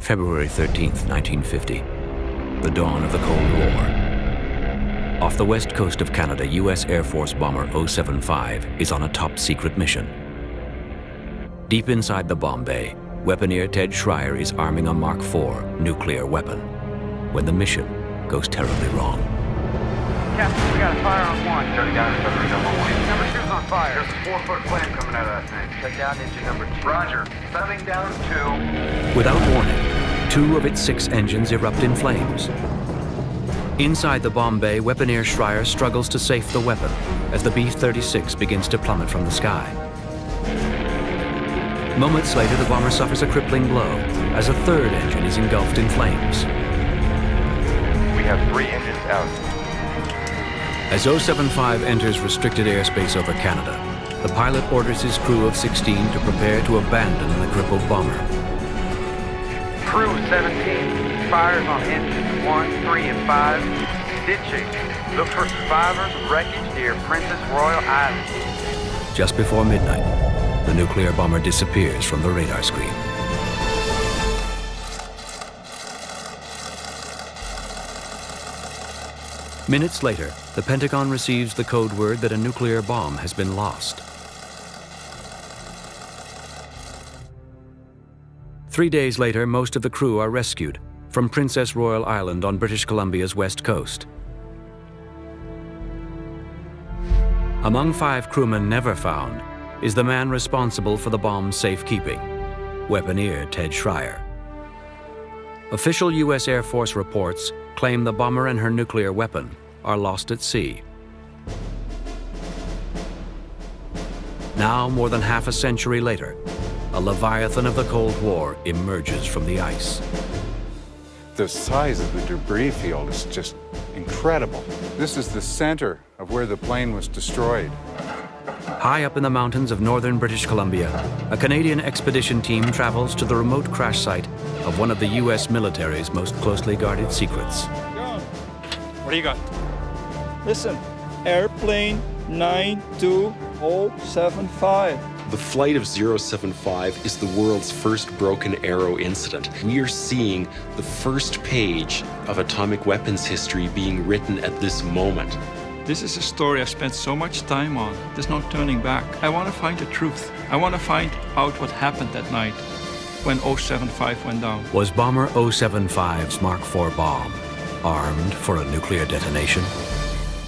February 13th, 1950, the dawn of the Cold War. Off the west coast of Canada, U.S. Air Force bomber 075 is on a top-secret mission. Deep inside the bomb bay, weaponeer Ted Schreier is arming a Mark IV nuclear weapon when the mission goes terribly wrong. Captain, we got a fire on one. Shutting down submarine number 1. Number 2's on fire. There's a 4-foot flame coming out of that thing. Shut down engine number 2. Roger. Shutting down 2. Without warning, 2 of its 6 engines erupt in flames. Inside the bomb bay, weaponeer Schreier struggles to safe the weapon as the B-36 begins to plummet from the sky. Moments later, the bomber suffers a crippling blow as a 3rd engine is engulfed in flames. We have 3 engines out. As 075 enters restricted airspace over Canada, the pilot orders his crew of 16 to prepare to abandon the crippled bomber. Crew 17, fires on engines 1, 3, and 5. Ditching. Look for survivors of wreckage near Princess Royal Island. Just before midnight, the nuclear bomber disappears from the radar screen. Minutes later, the Pentagon receives the code word that a nuclear bomb has been lost. 3 days later, most of the crew are rescued from Princess Royal Island on British Columbia's west coast. Among 5 crewmen never found is the man responsible for the bomb's safekeeping, weaponeer Ted Schreier. Official U.S. Air Force reports claim the bomber and her nuclear weapon are lost at sea. Now, more than half a century later, a leviathan of the Cold War emerges from the ice. The size of the debris field is just incredible. This is the center of where the plane was destroyed. High up in the mountains of northern British Columbia, a Canadian expedition team travels to the remote crash site of one of the U.S. military's most closely guarded secrets. What do you got? Listen, airplane 92075. The flight of 075 is the world's first broken arrow incident. We are seeing the first page of atomic weapons history being written at this moment. This is a story I've spent so much time on. There's no turning back. I want to find the truth. I want to find out what happened that night when 075 went down. Was bomber 075's Mark IV bomb armed for a nuclear detonation?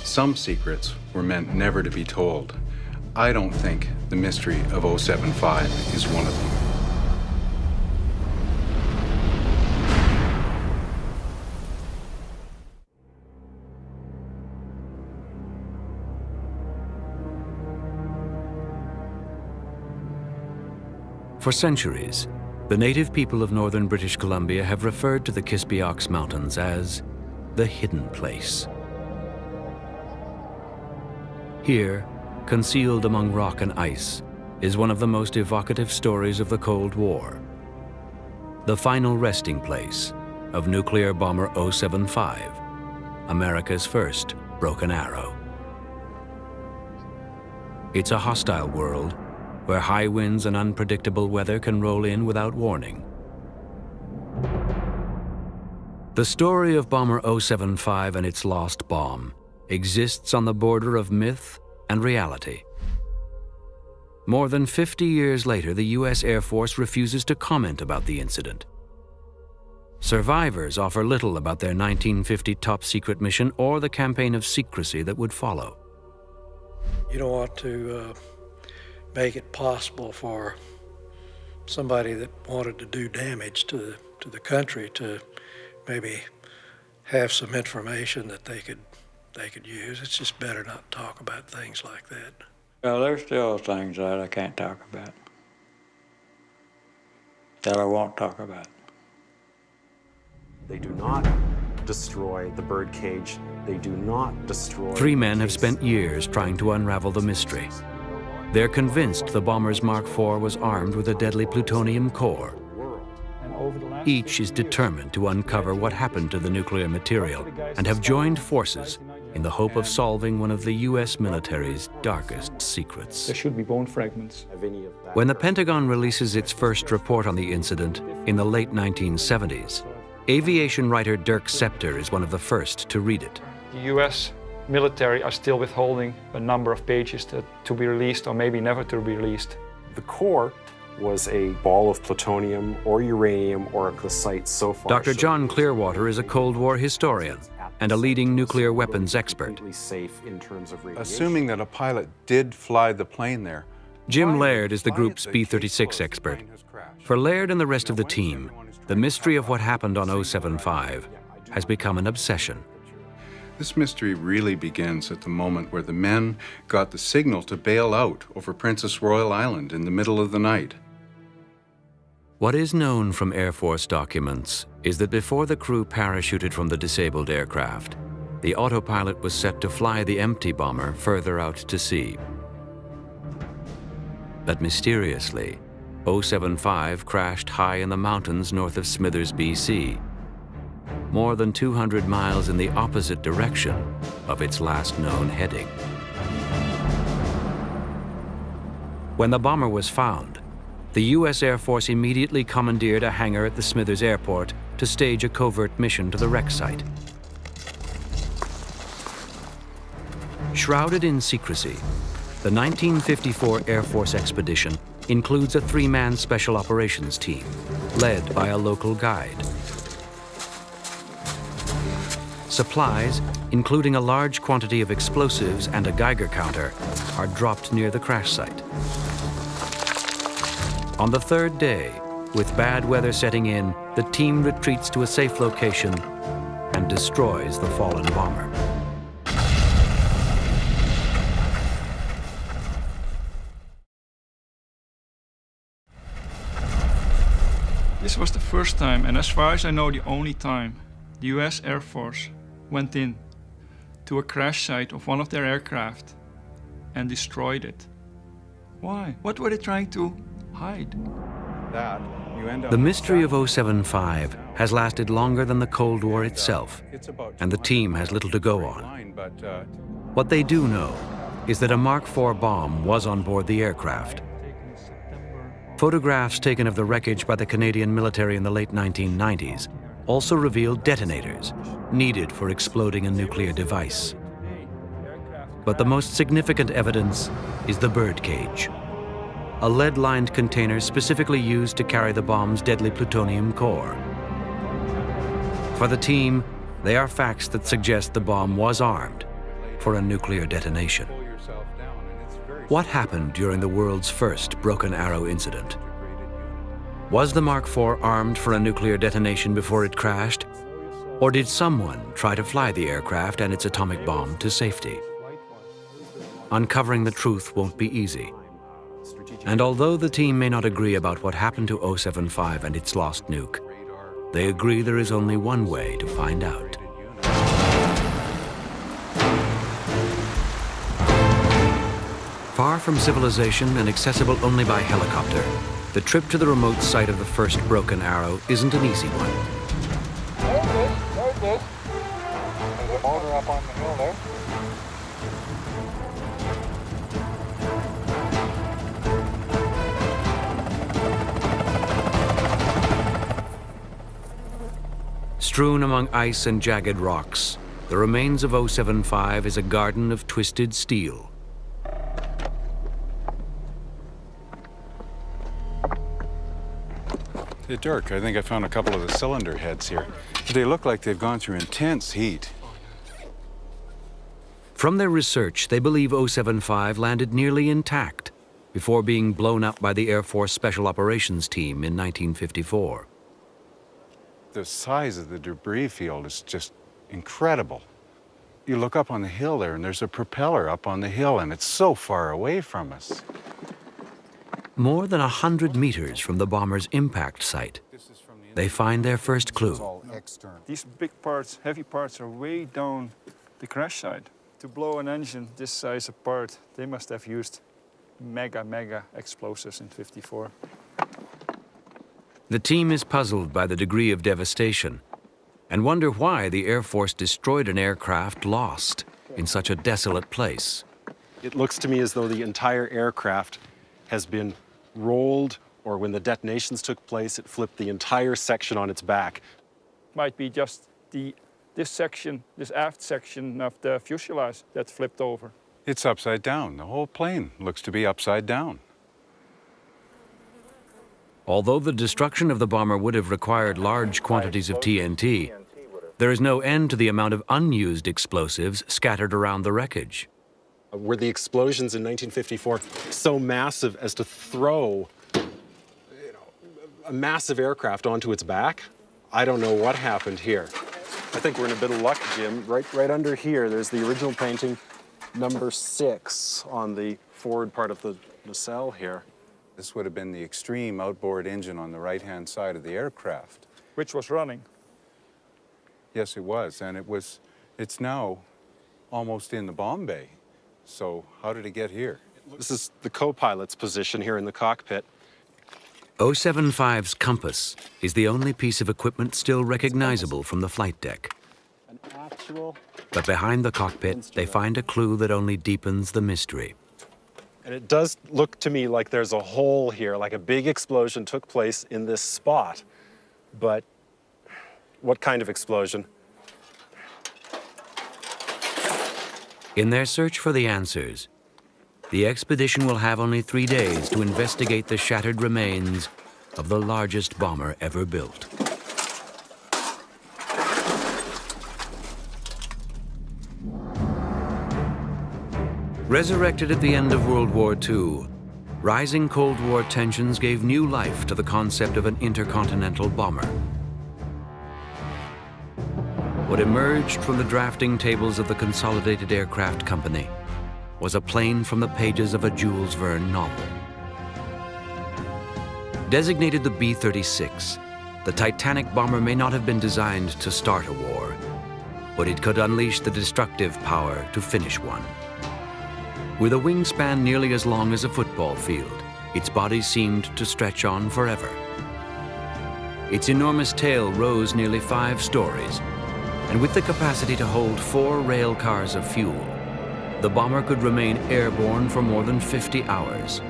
Some secrets were meant never to be told. I don't think the mystery of 075 is one of them. For centuries, the native people of northern British Columbia have referred to the Kispiox Mountains as the hidden place. Here, concealed among rock and ice, is one of the most evocative stories of the Cold War. The final resting place of nuclear bomber 075, America's first broken arrow. It's a hostile world where high winds and unpredictable weather can roll in without warning. The story of bomber 075 and its lost bomb exists on the border of myth and reality. More than 50 years later, the U.S. Air Force refuses to comment about the incident. Survivors offer little about their 1950 top-secret mission or the campaign of secrecy that would follow. You don't want to make it possible for somebody that wanted to do damage to the country to maybe have some information that they could use. It's just better not to talk about things like that. Well, there's still things that I can't talk about, that I won't talk about. They do not destroy the birdcage. They do not destroy... 3 men have spent years trying to unravel the mystery. They're convinced the bomber's Mark IV was armed with a deadly plutonium core. Each is determined to uncover what happened to the nuclear material and have joined forces in the hope of solving one of the U.S. military's darkest secrets. There should be bone fragments. When the Pentagon releases its first report on the incident, in the late 1970s. Aviation writer Dirk Septer is one of the first to read it. The US military are still withholding a number of pages to be released or maybe never to be released. The core was a ball of plutonium or uranium or the site so far. Dr. John Clearwater is a Cold War historian and a leading nuclear weapons expert. Safe in terms of radiation. Assuming that a pilot did fly the plane there. Jim Laird is the group's B-36 expert. For Laird and the rest of the team, the mystery of what happened on 075 has become an obsession. This mystery really begins at the moment where the men got the signal to bail out over Princess Royal Island in the middle of the night. What is known from Air Force documents is that before the crew parachuted from the disabled aircraft, the autopilot was set to fly the empty bomber further out to sea. But mysteriously, 075 crashed high in the mountains north of Smithers, BC, more than 200 miles in the opposite direction of its last known heading. When the bomber was found, the U.S. Air Force immediately commandeered a hangar at the Smithers Airport to stage a covert mission to the wreck site. Shrouded in secrecy, the 1954 Air Force expedition includes a three-man special operations team, led by a local guide. Supplies, including a large quantity of explosives and a Geiger counter, are dropped near the crash site. On the third day, with bad weather setting in, the team retreats to a safe location and destroys the fallen bomber. This was the first time, and as far as I know, the only time, the US Air Force went in to a crash site of one of their aircraft and destroyed it. Why? What were they trying to hide? The mystery of 075 has lasted longer than the Cold War itself, and the team has little to go on. What they do know is that a Mark IV bomb was on board the aircraft. Photographs taken of the wreckage by the Canadian military in the late 1990s also revealed detonators needed for exploding a nuclear device. But the most significant evidence is the birdcage, a lead-lined container specifically used to carry the bomb's deadly plutonium core. For the team, they are facts that suggest the bomb was armed for a nuclear detonation. What happened during the world's first broken arrow incident? Was the Mark IV armed for a nuclear detonation before it crashed? Or did someone try to fly the aircraft and its atomic bomb to safety? Uncovering the truth won't be easy. And although the team may not agree about what happened to 075 and its lost nuke, they agree there is only one way to find out. Far from civilization and accessible only by helicopter, the trip to the remote site of the first broken arrow isn't an easy one. There's a motor up on the hill there. Strewn among ice and jagged rocks, the remains of 075 is a garden of twisted steel. Hey, Dirk, I think I found a couple of the cylinder heads here. They look like they've gone through intense heat. From their research, they believe 075 landed nearly intact before being blown up by the Air Force Special Operations Team in 1954. The size of the debris field is just incredible. You look up on the hill there, and there's a propeller up on the hill, and it's so far away from us. More than 100 meters from the bomber's impact site, they find their first clue. These big parts, heavy parts, are way down the crash site. To blow an engine this size apart, they must have used mega explosives in '54. The team is puzzled by the degree of devastation and wonder why the Air Force destroyed an aircraft lost in such a desolate place. It looks to me as though the entire aircraft has been rolled or when the detonations took place, it flipped the entire section on its back. Might be just this section, this aft section of the fuselage that flipped over. It's upside down. The whole plane looks to be upside down. Although the destruction of the bomber would have required large quantities of TNT, there is no end to the amount of unused explosives scattered around the wreckage. Were the explosions in 1954 so massive as to throw a massive aircraft onto its back? I don't know what happened here. I think we're in a bit of luck, Jim. Right under here, there's the original painting, number 6, on the forward part of the nacelle here. This would have been the extreme outboard engine on the right-hand side of the aircraft. Which was running. Yes, it was, and it's now almost in the bomb bay. So how did it get here? This is the co-pilot's position here in the cockpit. 075's compass is the only piece of equipment still recognizable from the flight deck. An actual... But behind the cockpit, they find a clue that only deepens the mystery. And it does look to me like there's a hole here, like a big explosion took place in this spot. But what kind of explosion? In their search for the answers, the expedition will have only 3 days to investigate the shattered remains of the largest bomber ever built. Resurrected at the end of World War II, rising Cold War tensions gave new life to the concept of an intercontinental bomber. What emerged from the drafting tables of the Consolidated Aircraft Company was a plane from the pages of a Jules Verne novel. Designated the B-36, the Titanic bomber may not have been designed to start a war, but it could unleash the destructive power to finish one. With a wingspan nearly as long as a football field, its body seemed to stretch on forever. Its enormous tail rose nearly 5 stories, and with the capacity to hold 4 rail cars of fuel, the bomber could remain airborne for more than 50 hours.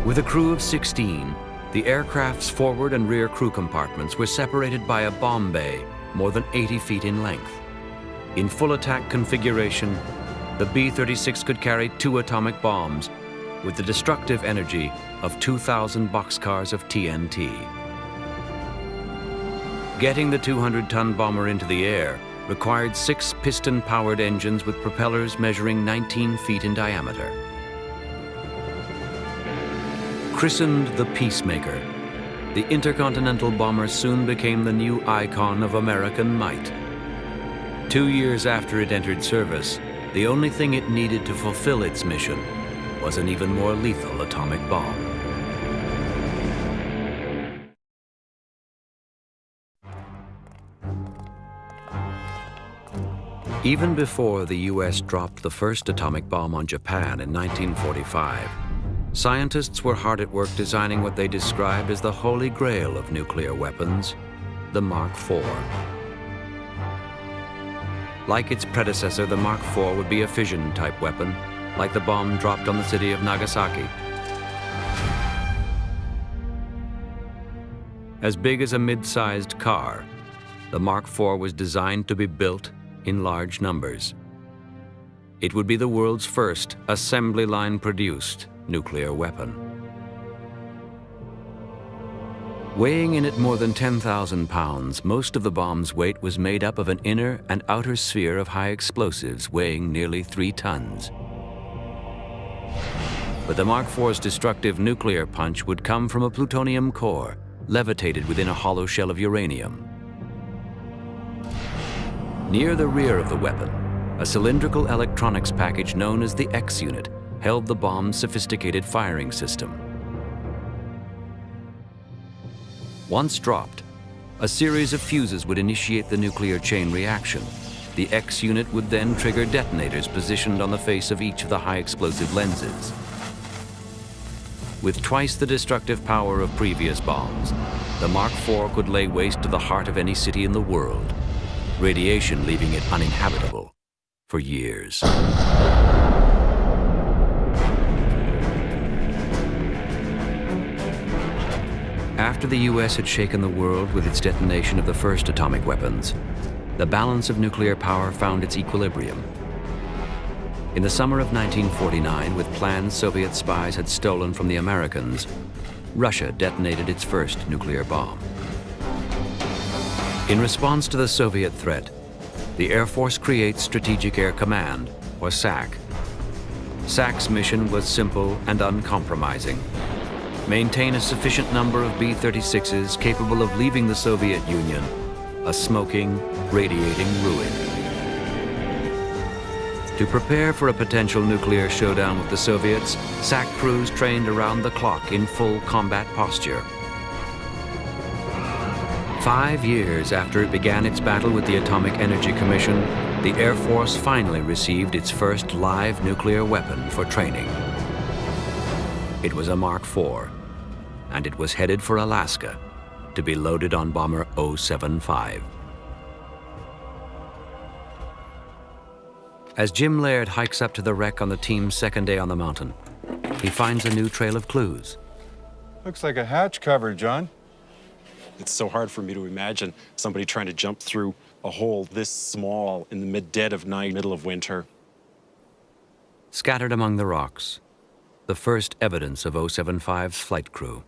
With a crew of 16, the aircraft's forward and rear crew compartments were separated by a bomb bay more than 80 feet in length. In full attack configuration, the B-36 could carry 2 atomic bombs with the destructive energy of 2,000 boxcars of TNT. Getting the 200-ton bomber into the air required 6 piston-powered engines with propellers measuring 19 feet in diameter. Christened the Peacemaker, the intercontinental bomber soon became the new icon of American might. 2 years after it entered service, the only thing it needed to fulfill its mission was an even more lethal atomic bomb. Even before the US dropped the first atomic bomb on Japan in 1945, scientists were hard at work designing what they described as the holy grail of nuclear weapons, the Mark IV. Like its predecessor, the Mark IV would be a fission-type weapon, like the bomb dropped on the city of Nagasaki. As big as a mid-sized car, the Mark IV was designed to be built in large numbers. It would be the world's first assembly line-produced nuclear weapon. Weighing in at more than 10,000 pounds, most of the bomb's weight was made up of an inner and outer sphere of high explosives weighing nearly 3 tons. But the Mark IV's destructive nuclear punch would come from a plutonium core, levitated within a hollow shell of uranium. Near the rear of the weapon, a cylindrical electronics package known as the X unit held the bomb's sophisticated firing system. Once dropped, a series of fuses would initiate the nuclear chain reaction. The X unit would then trigger detonators positioned on the face of each of the high explosive lenses. With twice the destructive power of previous bombs, the Mark IV could lay waste to the heart of any city in the world, radiation leaving it uninhabitable for years. After the US had shaken the world with its detonation of the first atomic weapons, the balance of nuclear power found its equilibrium. In the summer of 1949, with plans Soviet spies had stolen from the Americans, Russia detonated its first nuclear bomb. In response to the Soviet threat, the Air Force creates Strategic Air Command, or SAC. SAC's mission was simple and uncompromising. Maintain a sufficient number of B-36s capable of leaving the Soviet Union, a smoking, radiating ruin. To prepare for a potential nuclear showdown with the Soviets, SAC crews trained around the clock in full combat posture. 5 years after it began its battle with the Atomic Energy Commission, the Air Force finally received its first live nuclear weapon for training. It was a Mark IV, and it was headed for Alaska to be loaded on bomber 075. As Jim Laird hikes up to the wreck on the team's second day on the mountain, he finds a new trail of clues. Looks like a hatch cover, John. It's so hard for me to imagine somebody trying to jump through a hole this small in the mid-dead of night, middle of winter. Scattered among the rocks, the first evidence of 075's flight crew.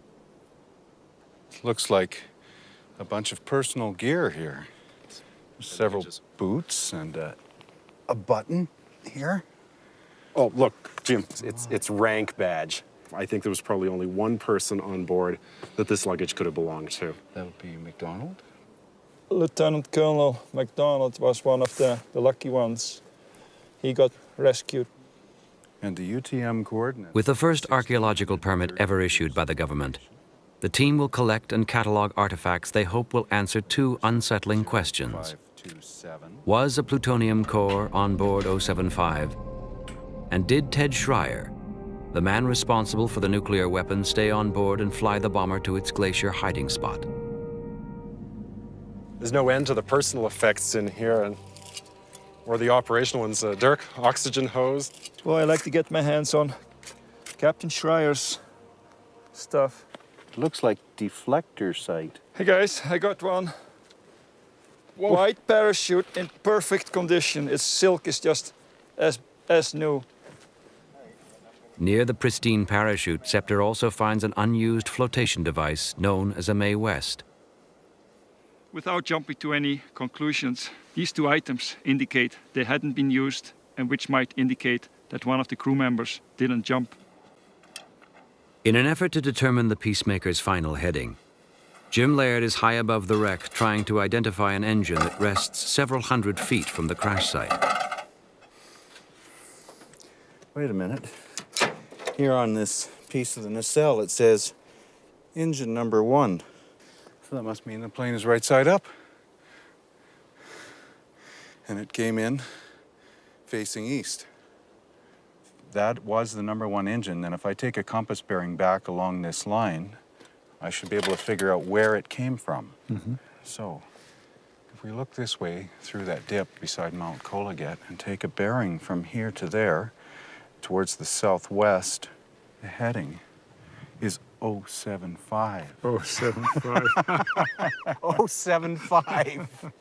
Looks like a bunch of personal gear here. Several boots and a button here. Oh, look, Jim, it's rank badge. I think there was probably only one person on board that this luggage could have belonged to. That'll be McDonald. Lieutenant Colonel MacDonald was one of the lucky ones. He got rescued. And the UTM coordinates. With the first archaeological permit ever issued by the government, the team will collect and catalog artifacts they hope will answer two unsettling questions. 527. Was a plutonium core on board 075? And did Ted Schreier, the man responsible for the nuclear weapon, stay on board and fly the bomber to its glacier hiding spot? There's no end to the personal effects in here, or the operational ones. Dirk, oxygen hose. Well, I like to get my hands on Captain Schreier's stuff. Looks like deflector sight. Hey guys, I got one. Whoa. White parachute in perfect condition. Its silk is just as new. Near the pristine parachute, Scepter also finds an unused flotation device known as a Mae West. Without jumping to any conclusions, these two items indicate they hadn't been used, and which might indicate that one of the crew members didn't jump. In an effort to determine the Peacemaker's final heading, Jim Laird is high above the wreck trying to identify an engine that rests several hundred feet from the crash site. Wait a minute. Here on this piece of the nacelle, it says engine number 1. So that must mean the plane is right side up. And it came in facing east. That was the number 1 engine. And if I take a compass bearing back along this line, I should be able to figure out where it came from. So if we look this way through that dip beside Mount Kologet and take a bearing from here to there, towards the southwest, the heading is 075. 075. 075.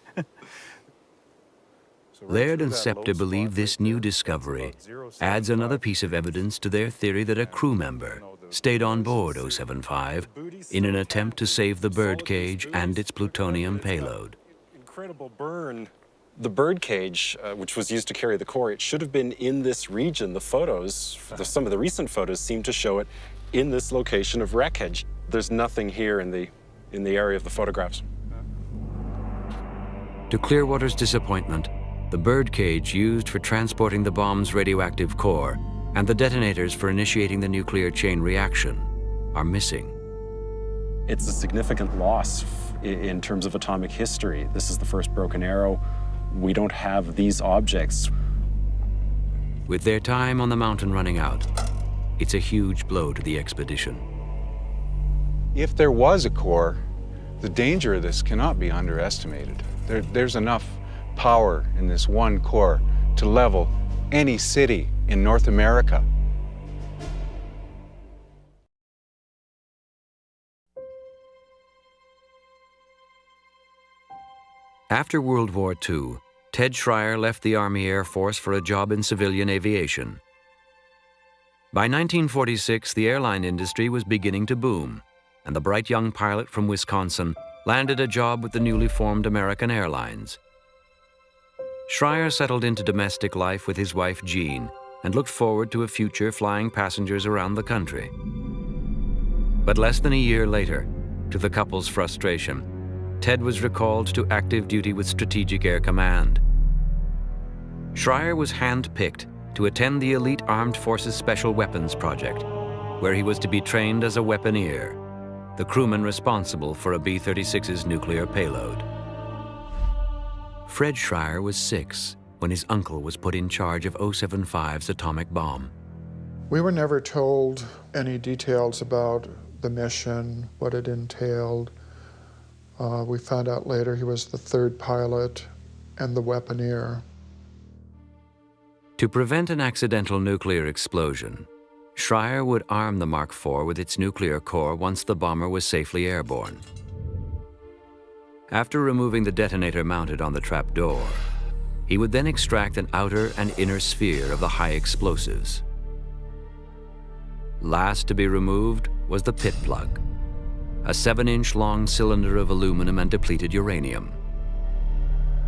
Laird and Scepter believe this new discovery adds another piece of evidence to their theory that a crew member stayed on board 075 in an attempt to save the birdcage and its plutonium payload. Incredible burn. The birdcage, which was used to carry the core, it should have been in this region. The photos, some of the recent photos seem to show it in this location of wreckage. There's nothing here in the area of the photographs. To Clearwater's disappointment, the birdcage used for transporting the bomb's radioactive core and the detonators for initiating the nuclear chain reaction are missing. It's a significant loss in terms of atomic history. This is the first broken arrow. We don't have these objects. With their time on the mountain running out, it's a huge blow to the expedition. If there was a core, the danger of this cannot be underestimated. There's enough power in this one core to level any city in North America. After World War II, Ted Schreier left the Army Air Force for a job in civilian aviation. By 1946, the airline industry was beginning to boom, and the bright young pilot from Wisconsin landed a job with the newly formed American Airlines. Schreier settled into domestic life with his wife Jean and looked forward to a future flying passengers around the country. But less than a year later, to the couple's frustration, Ted was recalled to active duty with Strategic Air Command. Schreier was hand-picked to attend the elite Armed Forces Special Weapons Project, where he was to be trained as a weaponeer, the crewman responsible for a B-36's nuclear payload. Fred Schreier was 6 when his uncle was put in charge of 075's atomic bomb. We were never told any details about the mission, what it entailed. We found out later he was the 3rd pilot and the weaponeer. To prevent an accidental nuclear explosion, Schreier would arm the Mark IV with its nuclear core once the bomber was safely airborne. After removing the detonator mounted on the trapdoor, he would then extract an outer and inner sphere of the high explosives. Last to be removed was the pit plug, a 7-inch long cylinder of aluminum and depleted uranium.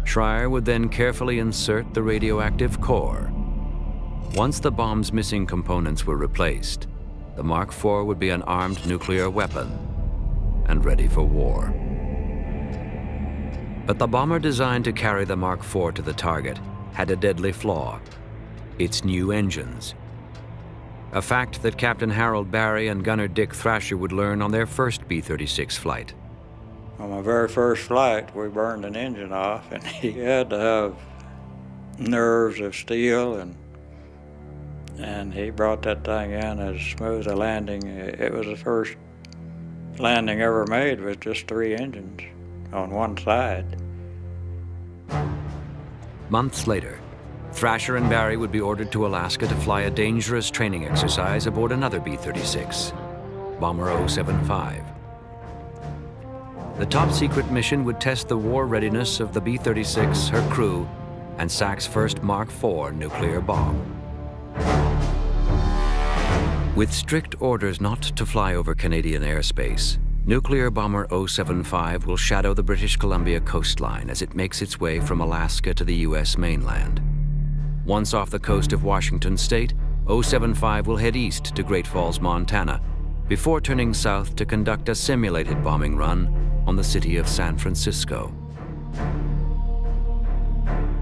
Schreier would then carefully insert the radioactive core. Once the bomb's missing components were replaced, the Mark IV would be an armed nuclear weapon and ready for war. But the bomber designed to carry the Mark IV to the target had a deadly flaw: its new engines. A fact that Captain Harold Barry and Gunner Dick Thrasher would learn on their first B-36 flight. On my very first flight, we burned an engine off, and he had to have nerves of steel, and he brought that thing in as smooth a landing. It was the first landing ever made with just 3 engines on one side. Months later, Thrasher and Barry would be ordered to Alaska to fly a dangerous training exercise aboard another B-36, Bomber 075. The top-secret mission would test the war readiness of the B-36, her crew, and SAC's first Mark IV nuclear bomb. With strict orders not to fly over Canadian airspace, nuclear bomber 075 will shadow the British Columbia coastline as it makes its way from Alaska to the U.S. mainland. Once off the coast of Washington State, 075 will head east to Great Falls, Montana, before turning south to conduct a simulated bombing run on the city of San Francisco.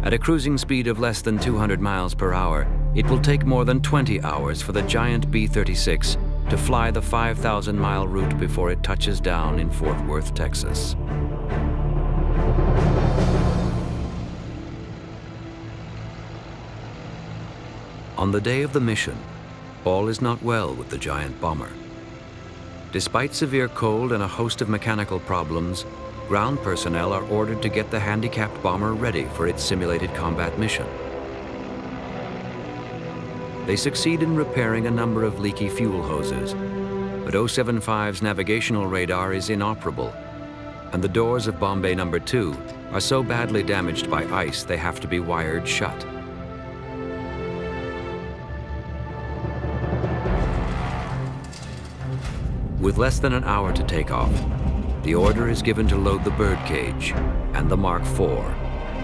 At a cruising speed of less than 200 miles per hour, it will take more than 20 hours for the giant B-36 to fly the 5,000-mile route before it touches down in Fort Worth, Texas. On the day of the mission, all is not well with the giant bomber. Despite severe cold and a host of mechanical problems, ground personnel are ordered to get the handicapped bomber ready for its simulated combat mission. They succeed in repairing a number of leaky fuel hoses, but 075's navigational radar is inoperable, and the doors of bomb bay number 2 are so badly damaged by ice they have to be wired shut. With less than an hour to take off, the order is given to load the birdcage and the Mark IV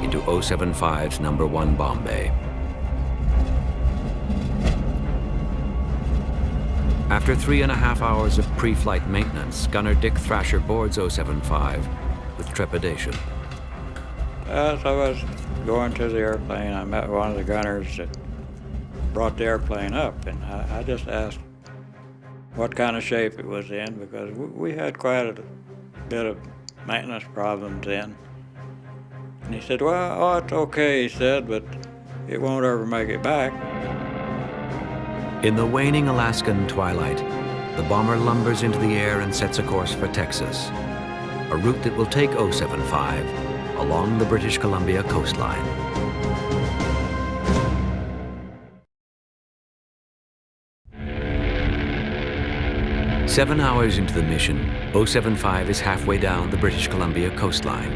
into 075's number 1 bomb bay. After 3.5 hours of pre-flight maintenance, Gunner Dick Thrasher boards 075 with trepidation. As I was going to the airplane, I met one of the gunners that brought the airplane up, and I just asked what kind of shape it was in, because we had quite a bit of maintenance problems then. And he said, well, it's okay, he said, but it won't ever make it back. In the waning Alaskan twilight, the bomber lumbers into the air and sets a course for Texas, a route that will take 075 along the British Columbia coastline. Seven hours into the mission, 075 is halfway down the British Columbia coastline.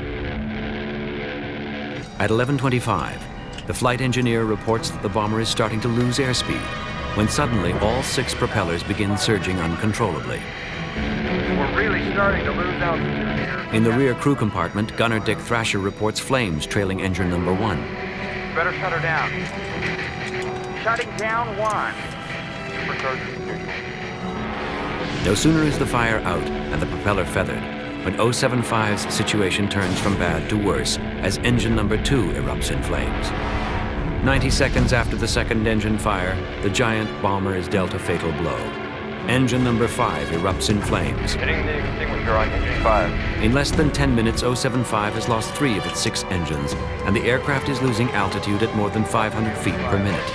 At 11:25, the flight engineer reports that the bomber is starting to lose airspeed, when suddenly all 6 propellers begin surging uncontrollably. We're really starting to lose altitude here. In the rear crew compartment, Gunner Dick Thrasher reports flames trailing engine number 1. Better shut her down. Shutting down 1. Superchargers neutral. No sooner is the fire out and the propeller feathered, when 075's situation turns from bad to worse as engine number 2 erupts in flames. 90 seconds after the second engine fire, the giant bomber is dealt a fatal blow. Engine number 5 erupts in flames. Hitting the extinguisher on engine 5. In less than 10 minutes, 075 has lost 3 of its 6 engines, and the aircraft is losing altitude at more than 500 feet per minute.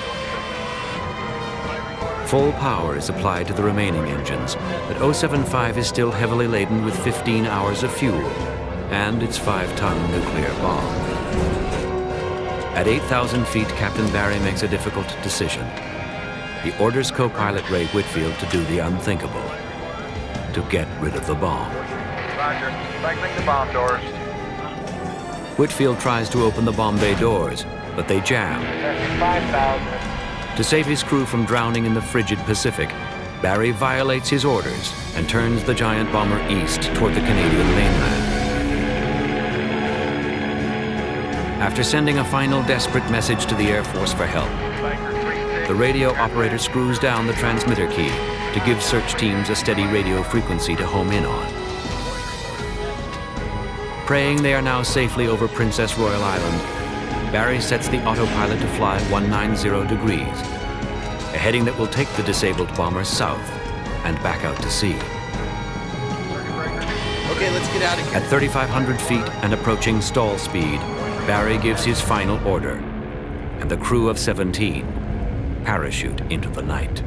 Full power is applied to the remaining engines, but 075 is still heavily laden with 15 hours of fuel and its 5-ton nuclear bomb. At 8,000 feet, Captain Barry makes a difficult decision. He orders co-pilot Ray Whitfield to do the unthinkable, to get rid of the bomb. Roger. Cycling the bomb doors. Whitfield tries to open the bomb bay doors, but they jam. 5,000. To save his crew from drowning in the frigid Pacific, Barry violates his orders and turns the giant bomber east toward the Canadian mainland. After sending a final desperate message to the Air Force for help, the radio operator screws down the transmitter key to give search teams a steady radio frequency to home in on. Praying they are now safely over Princess Royal Island, Barry sets the autopilot to fly 190 degrees, a heading that will take the disabled bomber south and back out to sea. Okay, let's get out of here. At 3,500 feet and approaching stall speed, Barry gives his final order, and the crew of 17 parachute into the night.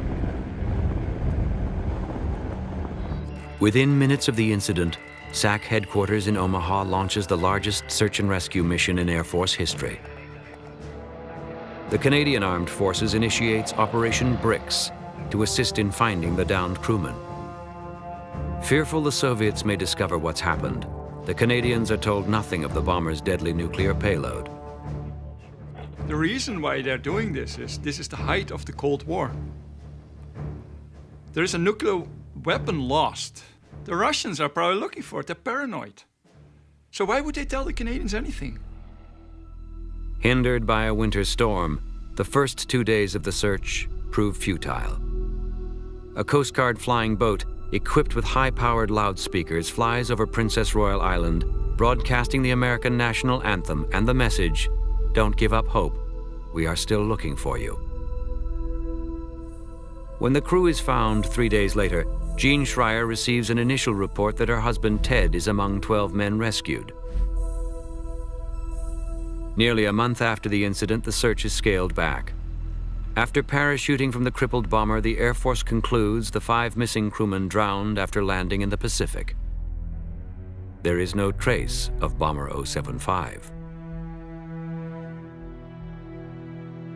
Within minutes of the incident, SAC headquarters in Omaha launches the largest search and rescue mission in Air Force history. The Canadian Armed Forces initiates Operation BRICS to assist in finding the downed crewmen. Fearful the Soviets may discover what's happened, the Canadians are told nothing of the bomber's deadly nuclear payload. The reason why they're doing this is the height of the Cold War. There is a nuclear weapon lost. The Russians are probably looking for it. They're paranoid. So why would they tell the Canadians anything? Hindered by a winter storm, the first 2 days of the search prove futile. A Coast Guard flying boat equipped with high-powered loudspeakers flies over Princess Royal Island, broadcasting the American national anthem and the message, "Don't give up hope. We are still looking for you." When the crew is found 3 days later, Jean Schreier receives an initial report that her husband Ted is among 12 men rescued. Nearly a month after the incident, the search is scaled back. After parachuting from the crippled bomber, the Air Force concludes the 5 missing crewmen drowned after landing in the Pacific. There is no trace of Bomber 075.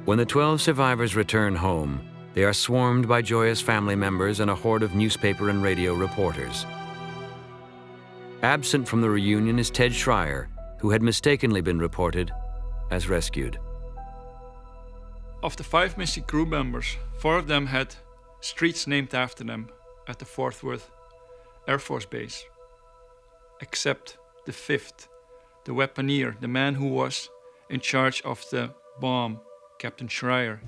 When the 12 survivors return home, they are swarmed by joyous family members and a horde of newspaper and radio reporters. Absent from the reunion is Ted Schreier, who had mistakenly been reported as rescued. Of the 5 missing crew members, 4 of them had streets named after them at the Fort Worth Air Force Base. Except the 5th, the weaponeer, the man who was in charge of the bomb, Captain Schreier.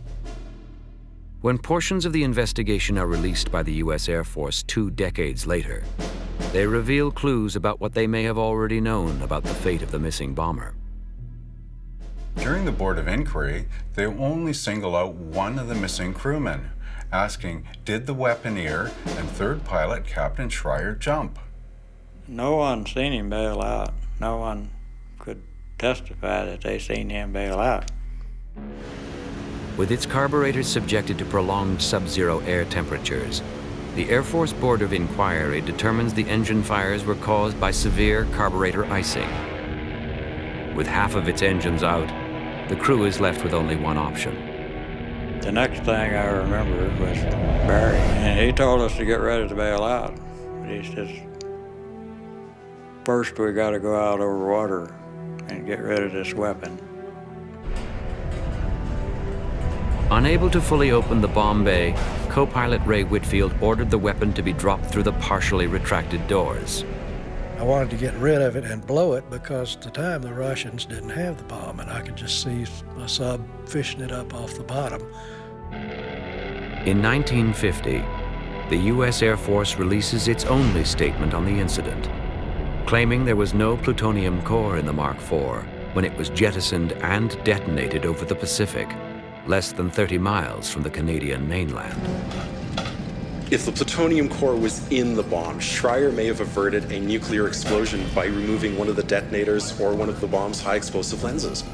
When portions of the investigation are released by the U.S. Air Force 2 decades later, they reveal clues about what they may have already known about the fate of the missing bomber. During the Board of Inquiry, they only single out one of the missing crewmen, asking, did the weaponeer and 3rd pilot, Captain Schreier, jump? No one seen him bail out. No one could testify that they seen him bail out. With its carburetors subjected to prolonged sub-zero air temperatures, the Air Force Board of Inquiry determines the engine fires were caused by severe carburetor icing. With half of its engines out, the crew is left with only one option. The next thing I remember was Barry, and he told us to get ready to bail out. He says, first we got to go out over water and get rid of this weapon. Unable to fully open the bomb bay, co-pilot Ray Whitfield ordered the weapon to be dropped through the partially retracted doors. I wanted to get rid of it and blow it because at the time the Russians didn't have the bomb, and I could just see a sub fishing it up off the bottom. In 1950, the U.S. Air Force releases its only statement on the incident, claiming there was no plutonium core in the Mark IV when it was jettisoned and detonated over the Pacific, less than 30 miles from the Canadian mainland. If the plutonium core was in the bomb, Schreier may have averted a nuclear explosion by removing one of the detonators or one of the bomb's high explosive lenses.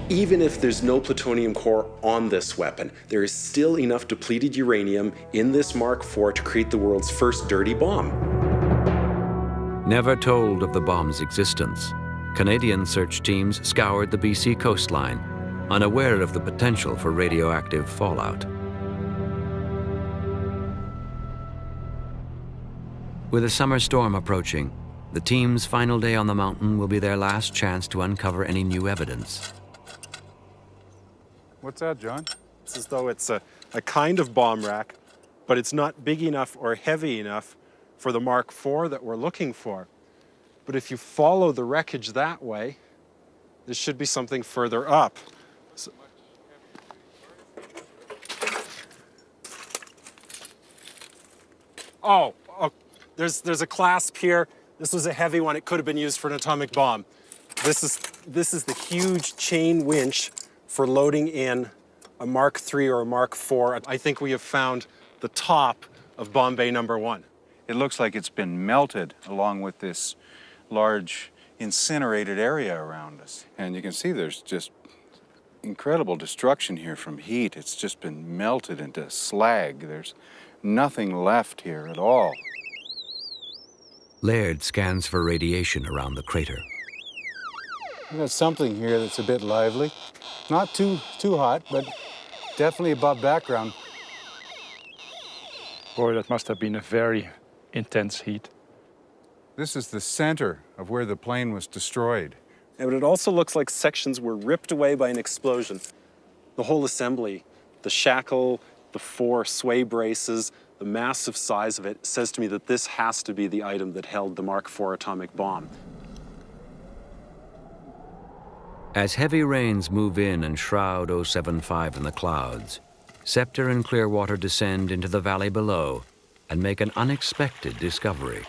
Even if there's no plutonium core on this weapon, there is still enough depleted uranium in this Mark IV to create the world's first dirty bomb. Never told of the bomb's existence, Canadian search teams scoured the BC coastline, unaware of the potential for radioactive fallout. With a summer storm approaching, the team's final day on the mountain will be their last chance to uncover any new evidence. What's that, John? It's as though it's a kind of bomb rack, but it's not big enough or heavy enough for the Mark IV that we're looking for. But if you follow the wreckage that way, there should be something further up. Oh, there's a clasp here. This was a heavy one. It could have been used for an atomic bomb. This is the huge chain winch for loading in a Mark III or a Mark IV. I think we have found the top of bomb bay number 1. It looks like it's been melted along with this large incinerated area around us. And you can see there's just incredible destruction here from heat. It's just been melted into slag. There's nothing left here at all. Laird scans for radiation around the crater. We've got something here that's a bit lively. Not too hot, but definitely above background. Boy, that must have been a very intense heat. This is the center of where the plane was destroyed. Yeah, but it also looks like sections were ripped away by an explosion. The whole assembly, the shackle, the 4 sway braces, the massive size of it says to me that this has to be the item that held the Mark IV atomic bomb. As heavy rains move in and shroud 075 in the clouds, Scepter and Clearwater descend into the valley below and make an unexpected discovery.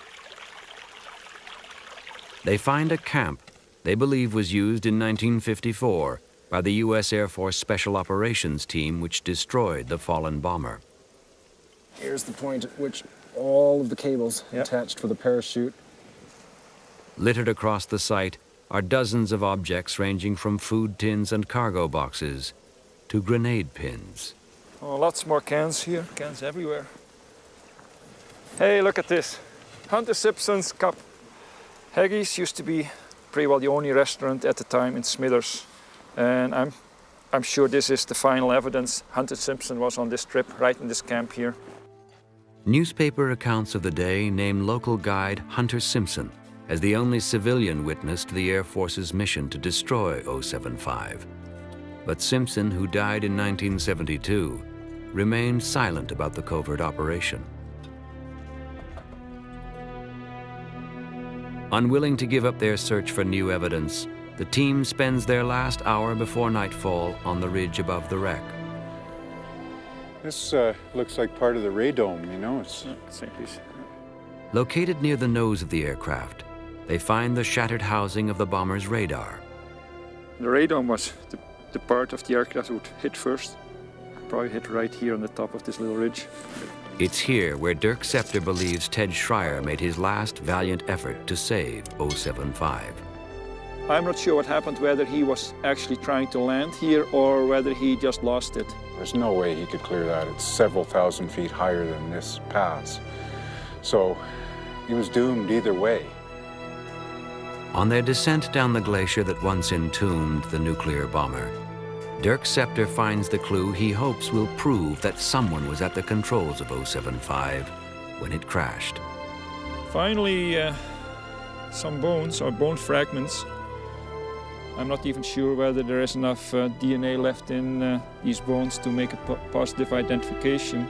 They find a camp they believe was used in 1954 by the U.S. Air Force Special Operations Team which destroyed the fallen bomber. Here's the point at which all of the cables attached for the parachute. Littered across the site are dozens of objects ranging from food tins and cargo boxes to grenade pins. Oh, lots more cans here, cans everywhere. Hey, look at this. Hunter Simpson's Cup. Haggis used to be pretty well the only restaurant at the time in Smithers. And I'm sure this is the final evidence. Hunter Simpson was on this trip, right in this camp here. Newspaper accounts of the day name local guide Hunter Simpson as the only civilian witness to the Air Force's mission to destroy 075. But Simpson, who died in 1972, remained silent about the covert operation. Unwilling to give up their search for new evidence, the team spends their last hour before nightfall on the ridge above the wreck. This looks like part of the radome, you know? Same piece. Located near the nose of the aircraft, they find the shattered housing of the bomber's radar. The radome was the part of the aircraft that would hit first. Probably hit right here on the top of this little ridge. It's here where Dirk Scepter believes Ted Schreier made his last valiant effort to save 075. I'm not sure what happened, whether he was actually trying to land here or whether he just lost it. There's no way he could clear that. It's several thousand feet higher than this pass. So he was doomed either way. On their descent down the glacier that once entombed the nuclear bomber, Dirk Scepter finds the clue he hopes will prove that someone was at the controls of 075 when it crashed. Finally, some bones or bone fragments I'm not even sure whether there is enough DNA left in these bones to make a positive identification.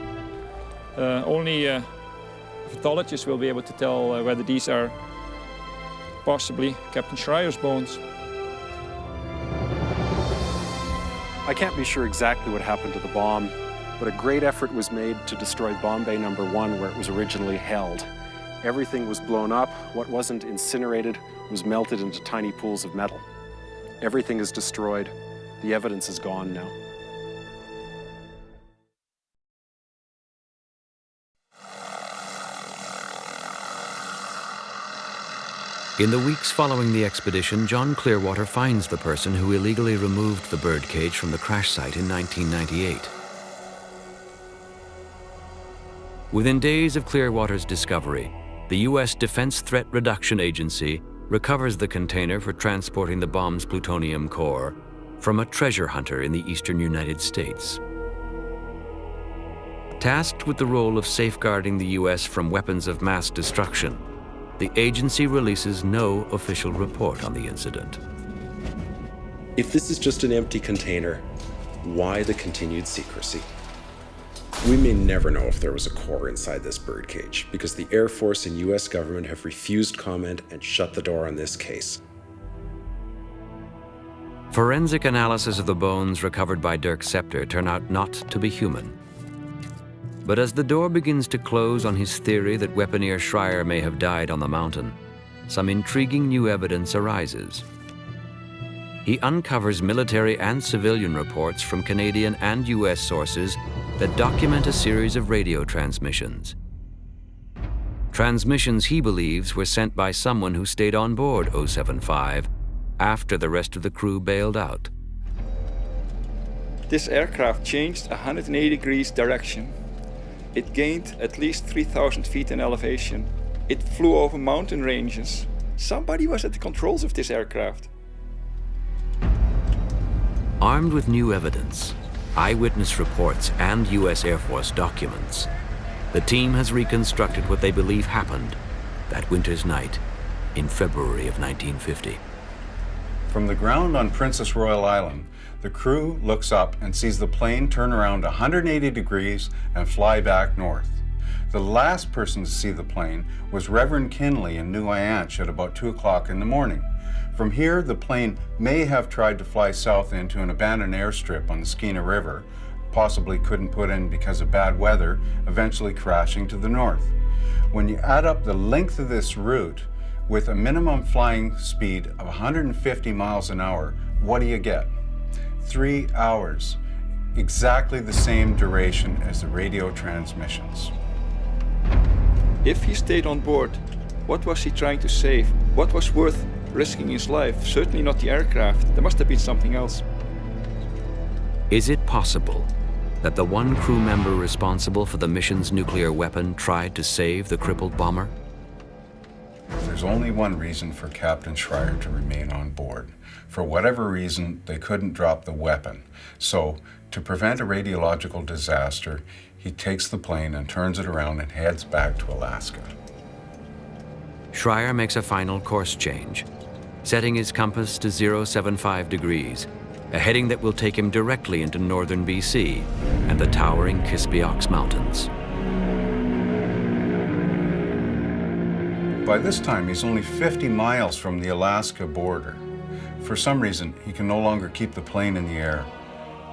Only a pathologist will be able to tell whether these are possibly Captain Schreier's bones. I can't be sure exactly what happened to the bomb, but a great effort was made to destroy Bomb Bay No. 1 where it was originally held. Everything was blown up. What wasn't incinerated was melted into tiny pools of metal. Everything is destroyed. The evidence is gone now. In the weeks following the expedition, John Clearwater finds the person who illegally removed the birdcage from the crash site in 1998. Within days of Clearwater's discovery, the U.S. Defense Threat Reduction Agency recovers the container for transporting the bomb's plutonium core from a treasure hunter in the eastern United States. Tasked with the role of safeguarding the U.S. from weapons of mass destruction, the agency releases no official report on the incident. If this is just an empty container, why the continued secrecy? We may never know if there was a core inside this birdcage because the Air Force and US government have refused comment and shut the door on this case. Forensic analysis of the bones recovered by Dirk Scepter turn out not to be human. But as the door begins to close on his theory that weaponeer Schreier may have died on the mountain, some intriguing new evidence arises. He uncovers military and civilian reports from Canadian and US sources that document a series of radio transmissions. Transmissions he believes were sent by someone who stayed on board 075 after the rest of the crew bailed out. This aircraft changed 180 degrees direction. It gained at least 3,000 feet in elevation. It flew over mountain ranges. Somebody was at the controls of this aircraft. Armed with new evidence, eyewitness reports, and US Air Force documents, the team has reconstructed what they believe happened that winter's night in February of 1950. From the ground on Princess Royal Island, the crew looks up and sees the plane turn around 180 degrees and fly back north. The last person to see the plane was Reverend Kinley in New Ianche at about 2 o'clock in the morning. From here, the plane may have tried to fly south into an abandoned airstrip on the Skeena River, possibly couldn't put in because of bad weather, eventually crashing to the north. When you add up the length of this route with a minimum flying speed of 150 miles an hour, what do you get? 3 hours, exactly the same duration as the radio transmissions. If he stayed on board, what was he trying to save? What was worth risking his life? Certainly not the aircraft. There must have been something else. Is it possible that the one crew member responsible for the mission's nuclear weapon tried to save the crippled bomber? There's only one reason for Captain Schreier to remain on board. For whatever reason, they couldn't drop the weapon. So, to prevent a radiological disaster, he takes the plane and turns it around and heads back to Alaska. Schreier makes a final course change, setting his compass to 075 degrees, a heading that will take him directly into northern BC and the towering Kispiox Mountains. By this time, he's only 50 miles from the Alaska border. For some reason, he can no longer keep the plane in the air.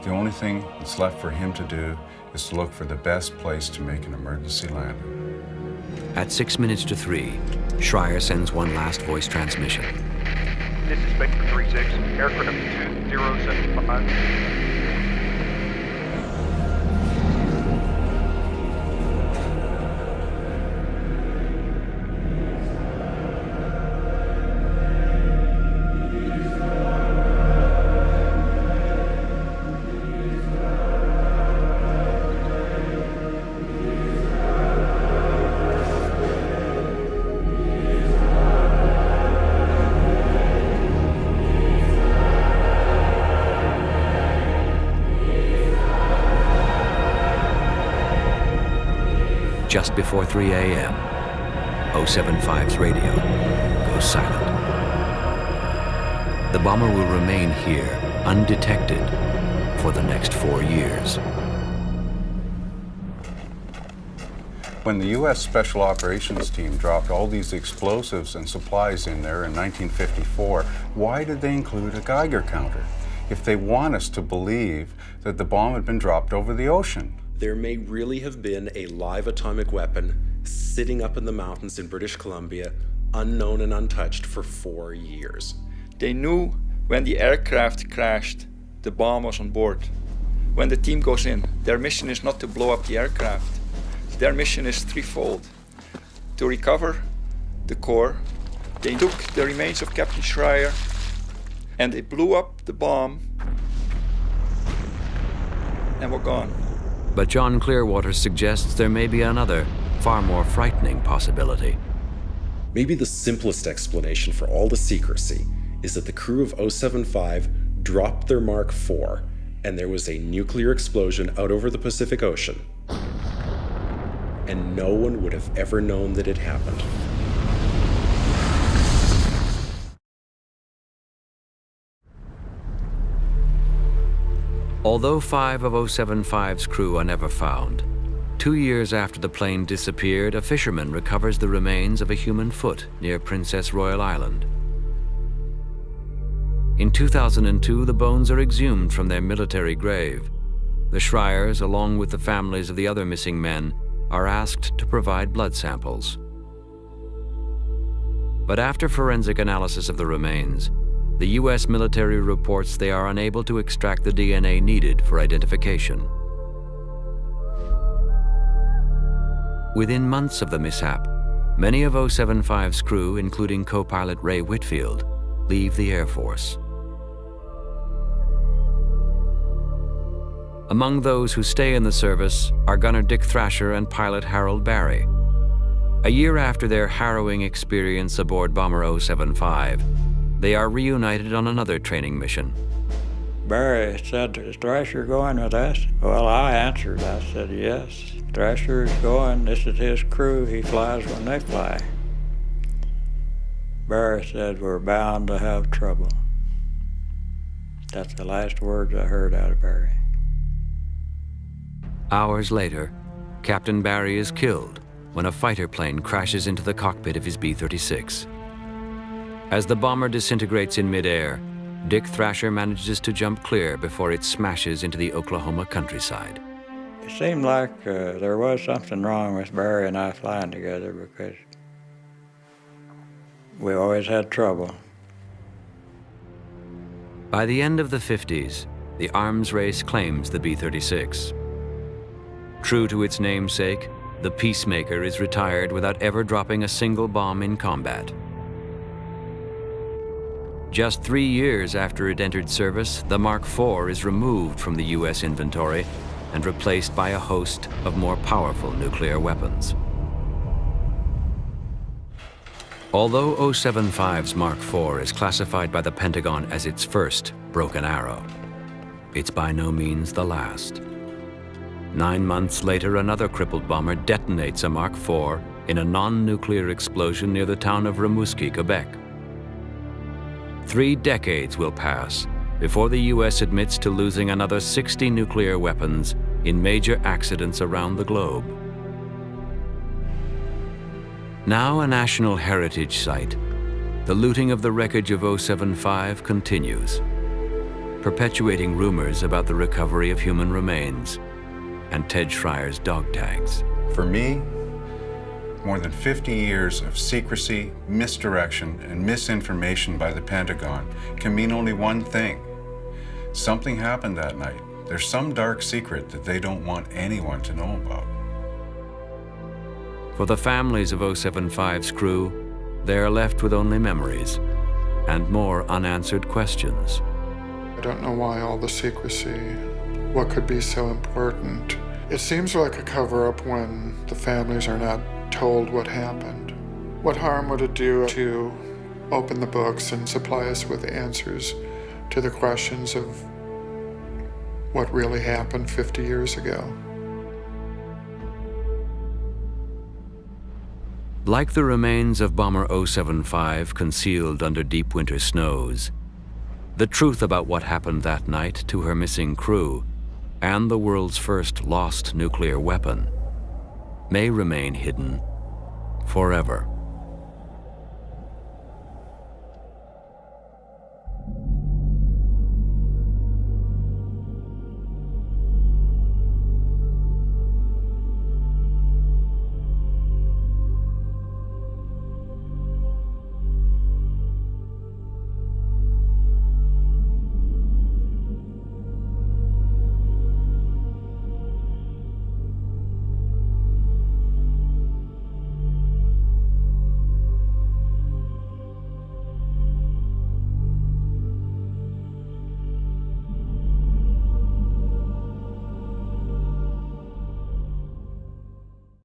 The only thing that's left for him to do is to look for the best place to make an emergency landing. At 6 minutes to 3, Schreier sends one last voice transmission. This is Spectre 36, aircraft 2075. Just before 3 a.m., 075's radio goes silent. the bomber will remain here, undetected, for the next 4 years. When the U.S. Special Operations Team dropped all these explosives and supplies in there in 1954, why did they include a Geiger counter if they want us to believe that the bomb had been dropped over the ocean? There may really have been a live atomic weapon sitting up in the mountains in British Columbia, unknown and untouched for 4 years. They knew when the aircraft crashed, the bomb was on board. When the team goes in, their mission is not to blow up the aircraft. Their mission is threefold. To recover the core, they took the remains of Captain Schreier and they blew up the bomb and were gone. But John Clearwater suggests there may be another, far more frightening possibility. Maybe the simplest explanation for all the secrecy is that the crew of 075 dropped their Mark IV and there was a nuclear explosion out over the Pacific Ocean. And no one would have ever known that it happened. Although 5 of 075's crew are never found, 2 years after the plane disappeared, a fisherman recovers the remains of a human foot near Princess Royal Island. In 2002, the bones are exhumed from their military grave. The Schreiers, along with the families of the other missing men, are asked to provide blood samples. But after forensic analysis of the remains, the U.S. military reports they are unable to extract the DNA needed for identification. Within months of the mishap, many of 075's crew, including co-pilot Ray Whitfield, leave the Air Force. Among those who stay in the service are gunner Dick Thrasher and pilot Harold Barry. A year after their harrowing experience aboard Bomber 075, they are reunited on another training mission. Barry said, "Is Thrasher going with us?" Well, I answered. I said, "Yes, Thrasher is going. This is his crew. He flies when they fly." Barry said, "We're bound to have trouble." That's the last words I heard out of Barry. Hours later, Captain Barry is killed when a fighter plane crashes into the cockpit of his B-36. As the bomber disintegrates in midair, Dick Thrasher manages to jump clear before it smashes into the Oklahoma countryside. It seemed like there was something wrong with Barry and I flying together because we always had trouble. By the end of the 50s, the arms race claims the B-36. True to its namesake, the Peacemaker is retired without ever dropping a single bomb in combat. Just 3 years after it entered service, the Mark IV is removed from the U.S. inventory and replaced by a host of more powerful nuclear weapons. Although 075's Mark IV is classified by the Pentagon as its first broken arrow, it's by no means the last. 9 months later, another crippled bomber detonates a Mark IV in a non-nuclear explosion near the town of Rimouski, Quebec. 3 decades will pass before the U.S. admits to losing another 60 nuclear weapons in major accidents around the globe. Now a national heritage site, the looting of the wreckage of 075 continues, perpetuating rumors about the recovery of human remains and Ted Schreier's dog tags. For me, more than 50 years of secrecy, misdirection, and misinformation by the Pentagon can mean only one thing. Something happened that night. There's some dark secret that they don't want anyone to know about. For the families of 075's crew, they are left with only memories and more unanswered questions. I don't know why all the secrecy. What could be so important? It seems like a cover-up when the families are not told what happened. What harm would it do to open the books and supply us with answers to the questions of what really happened 50 years ago? Like the remains of Bomber 075 concealed under deep winter snows, The truth about what happened that night to her missing crew and the world's first lost nuclear weapon may remain hidden forever.